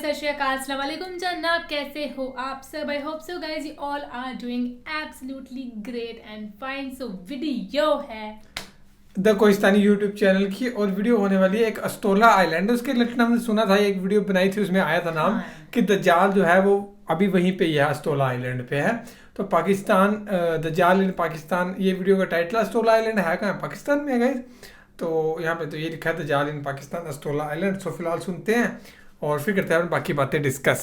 सत श्री अकाल, अस्सलाम वालेकुम जनाब, कैसे हो आप सब? I hope so guys, you all are doing absolutely great and fine. So video है द कोहिस्तानी यूट्यूब चैनल की और वीडियो होने वाली है एक अस्तोला आइलैंड. उसके रिलेटेड हमने सुना था, एक वीडियो बनाई थी, उसमें आया था नाम कि दज्जाल जो है वो अभी वहीं पे ही है, अस्तोला आइलैंड पे है. तो पाकिस्तान, दज्जाल इन पाकिस्तान, ये वीडियो का टाइटल. अस्तोला आइलैंड है कहाँ? पाकिस्तान में है गाइस. तो यहाँ पे तो ये लिखा है दज्जाल इन पाकिस्तान, अस्तोला आइलैंड. सो फिलहाल सुनते हैं और फिर करते हैं बाकी बातें डिस्कस.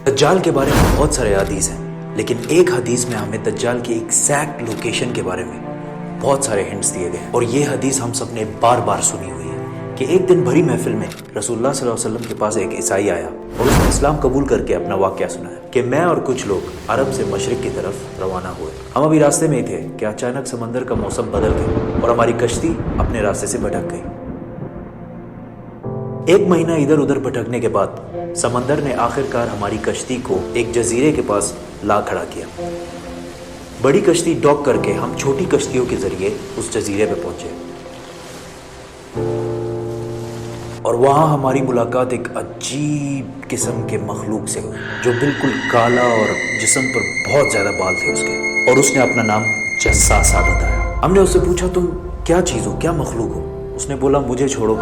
दज्जाल के बारे में बहुत सारे हदीस हैं, लेकिन एक हदीस में हमें दज्जाल की एग्जैक्ट लोकेशन के बारे में बहुत सारे हिंट्स दिए गए. और ये हदीस हम सब ने बार बार सुनी हुई है कि एक दिन भरी महफिल में रसूलुल्लाह सल्लल्लाहु अलैहि वसल्लम के पास एक ईसाई आया और उसने इस्लाम कबूल करके अपना वाक़या सुनाया कि मैं और कुछ लोग अरब से मशरिक की तरफ रवाना हुए. हम अभी रास्ते में ही थे कि अचानक समंदर का मौसम बदल गया और हमारी कश्ती अपने रास्ते से भटक गई. एक महीना इधर उधर भटकने के बाद समंदर ने आखिरकार हमारी कश्ती को एक जजीरे के पास ला खड़ा किया. बड़ी कश्ती डॉक करके हम छोटी कश्तियों के जरिए उस जजीरे पे पहुंचे और वहां हमारी मुलाकात एक अजीब किस्म के मखलूक से हुई जो बिल्कुल काला और जिस्म पर बहुत ज्यादा बाल थे उसके. और उसने अपना नाम जस्सासा बताया. हमने उससे पूछा, तुम क्या चीज हो, क्या मखलूक हो? उसने बोला, मुझे छोड़ो,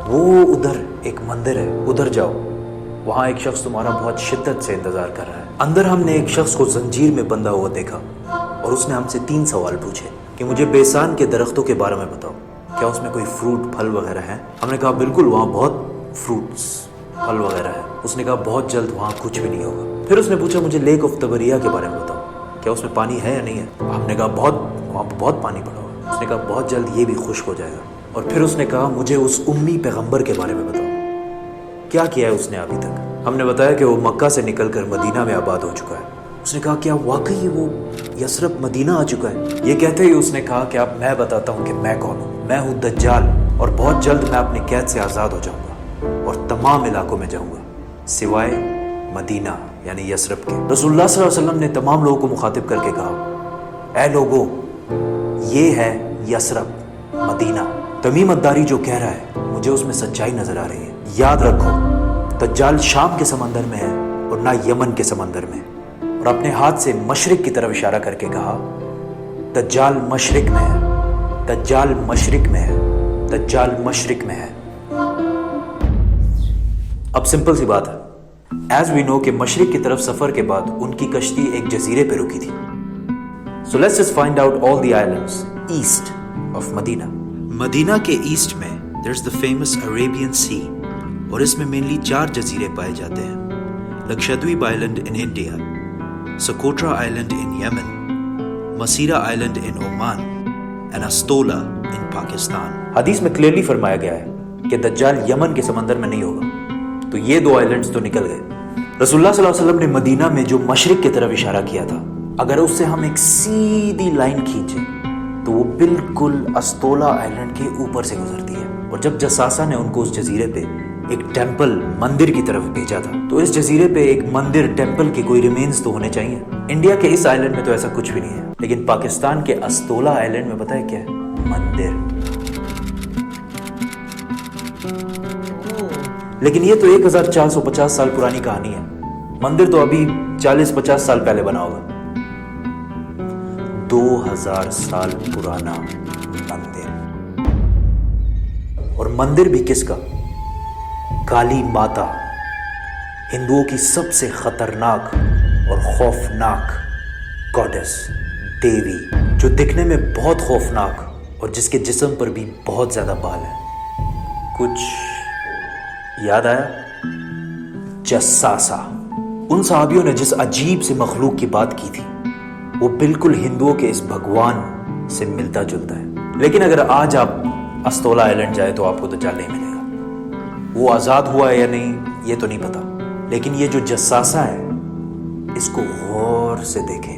वो उधर एक मंदिर है, उधर जाओ, वहां एक शख्स तुम्हारा बहुत शिद्दत से इंतजार कर रहा है. अंदर हमने एक शख्स को जंजीर में बंधा हुआ देखा और उसने हमसे 3 सवाल पूछे कि मुझे बेसान के दरख्तों के बारे में बताओ, क्या उसमें कोई फ्रूट फल वगैरह है? हमने कहा बिल्कुल, वहाँ बहुत फ्रूट्स फल वगैरह है. उसने कहा बहुत जल्द वहाँ कुछ भी नहीं होगा. फिर उसने पूछा, मुझे लेक ऑफ तबरिया के बारे में बताओ, क्या उसमें पानी है या नहीं है? हमने कहा वहाँ बहुत पानी पड़ा हुआ. उसने कहा बहुत जल्द ये भी खुश्क हो जाएगा. और फिर उसने कहा, मुझे उस उम्मी पैगंबर के बारे में बताओ, क्या किया है उसने अभी तक? हमने बताया कि वो मक्का से निकलकर मदीना में आबाद हो चुका है. उसने कहा, क्या वाकई वो यसरब मदीना आ चुका है? ये कहते ही उसने कहा कि अब मैं बताता हूँ कि मैं कौन हूँ. मैं हूँ दज्जाल और बहुत जल्द मैं अपनी कैद से आज़ाद हो जाऊँगा और तमाम इलाकों में जाऊँगा सिवाय मदीना यानी यसरब के. रसूलुल्लाह सल्लल्लाहु अलैहि वसल्लम ने तमाम लोगों को मुखातिब करके कहा, ऐ लोगो, ये है यसरब मदीना. तमीम अद्दारी जो कह रहा है, मुझे उसमें सच्चाई नजर आ रही है. याद रखो, दज्जाल शाम के समंदर में है और ना यमन के समंदर में. और अपने हाथ से मशरिक की तरफ इशारा करके कहा, दज्जाल मशरिक में है, दज्जाल मशरिक में है, दज्जाल मशरिक में है. अब सिंपल सी बात है, एज वी नो कि मशरिक की तरफ सफर के बाद उनकी कश्ती एक जजीरे पे रुकी थी. So let's just find out all the islands east of Medina. Medina के ईस्ट में there is the famous Arabian sea और इसमें मेनली 4 जजीरे पाए जाते हैं. Lakshadweep island in India, Socotra island in Yemen, Masirah island in Oman and Astola in Pakistan. हदीस में क्लियरली फरमाया गया है कि दज्जाल यमन के समंदर में नहीं होगा. तो ये 2 आइलैंड्स तो निकल गए. रसूलुल्लाह सल्लल्लाहु अलैहि वसल्लम ने मदीना में जो मशरिक की तरफ इशारा किया था, अगर उससे हम एक सीधी लाइन खींचे तो वो बिल्कुल अस्तोला आइलैंड के ऊपर से गुजरती है. और जब जसासा ने उनको उस जजीरे पे एक टेंपल मंदिर की तरफ भेजा था, तो इस जजीरे पे एक मंदिर टेंपल के कोई रिमेन्स तो होने चाहिए. इंडिया के इस आइलैंड में तो ऐसा कुछ भी नहीं है, लेकिन पाकिस्तान के अस्तोला आइलैंड में पता है क्या है? मंदिर. लेकिन ये तो 1450 साल पुरानी कहानी है. मंदिर तो अभी 40-50 साल पहले बना होगा. 2000 साल पुराना मंदिर. और मंदिर भी किसका? काली माता, हिंदुओं की सबसे खतरनाक और खौफनाक गॉडेस, देवी, जो दिखने में बहुत खौफनाक और जिसके जिस्म पर भी बहुत ज्यादा बाल है. कुछ याद आया? जस्सासा. उन सहाबियों ने जिस अजीब से मखलूक की बात की थी, वो बिल्कुल हिंदुओं के इस भगवान से मिलता जुलता है. लेकिन अगर आज आप अस्तोला आइलैंड जाए तो आपको दज्जाल नहीं मिलेगा. वो आजाद हुआ है या नहीं ये तो नहीं पता, लेकिन ये जो जस्सासा है, इसको गौर से देखें.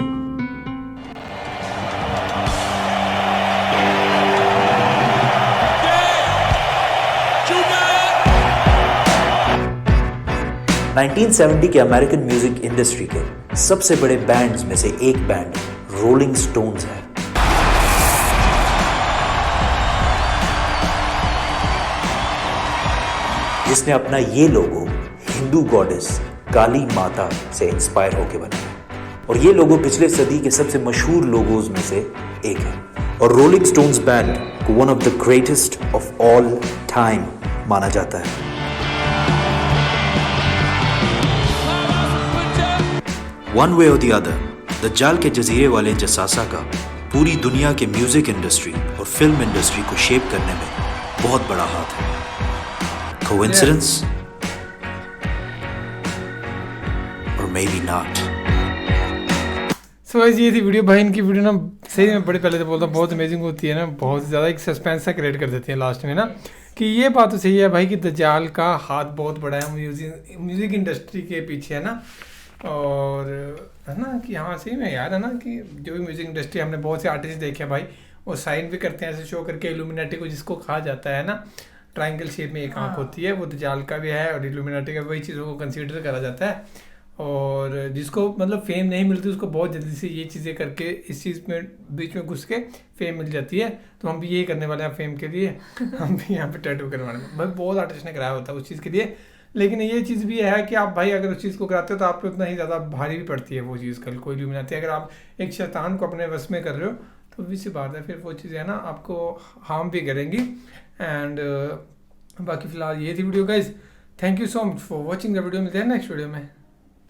नाइनटीन 1970 के अमेरिकन म्यूजिक इंडस्ट्री के सबसे बड़े बैंड्स में से एक बैंड रोलिंग स्टोन्स है. जिसने अपना ये लोगो हिंदू गॉडेस काली माता से इंस्पायर होकर बना है और ये लोगो पिछले सदी के सबसे मशहूर लोगोज में से एक है और रोलिंग स्टोन्स बैंड को one of the greatest of all time माना जाता है। वन वे और द अदर दज्जाल के जजीरे वाले जसासा का पूरी दुनिया के म्यूजिक इंडस्ट्री और फिल्म इंडस्ट्री को शेप करने में बहुत बड़ा हाथ है। Coincidence? Or maybe not. So guys ये थी वीडियो। भाई इनकी वीडियो ना सही में बड़े पहले से बोलता हूँ बहुत अमेजिंग होती है ना, बहुत ज़्यादा एक सस्पेंस सा क्रिएट कर देती है लास्ट में ना, कि ये बात तो सही है भाई कि दज्जाल का हाथ बहुत बड़ा है म्यूज़िक इंडस्ट्री के पीछे है ना, और है ना कि हाँ सही में यार है ना कि जो भी म्यूज़िक इंडस्ट्री हमने बहुत से आर्टिस्ट देखे हैं भाई, वो साइन भी करते हैं ऐसे शो करके इल्यूमिनाटी को जिसको कहा जाता है ना, ट्रायंगल शेप में एक आँख होती है, वो दज्जाल का भी है और इल्यूमिनाटी का, वही चीज़ों को कंसीडर करा जाता है। और जिसको मतलब फेम नहीं मिलती उसको बहुत जल्दी से ये चीज़ें करके इस चीज़ में बीच में घुस के फेम मिल जाती है। तो हम भी यही करने वाले हैं फेम के लिए, हम भी यहाँ पे टैटू करवाने में भाई बहुत आर्टिस्ट ने कराया होता है उस चीज़ के लिए। लेकिन ये चीज़ भी है कि आप भाई अगर उस चीज़ को कराते हो तो आप पे उतना ही ज़्यादा भारी भी पड़ती है वो चीज़, कल कोई इल्यूमिनाटी अगर आप एक शैतान को अपने वश में कर रहे हो तो भी सी बात है फिर वो चीज़ें है ना आपको हार्म भी करेंगी। एंड बाकी फ़िलहाल ये थी video guys, thank you so much for watching the video. मिलते हैं नेक्स्ट वीडियो में।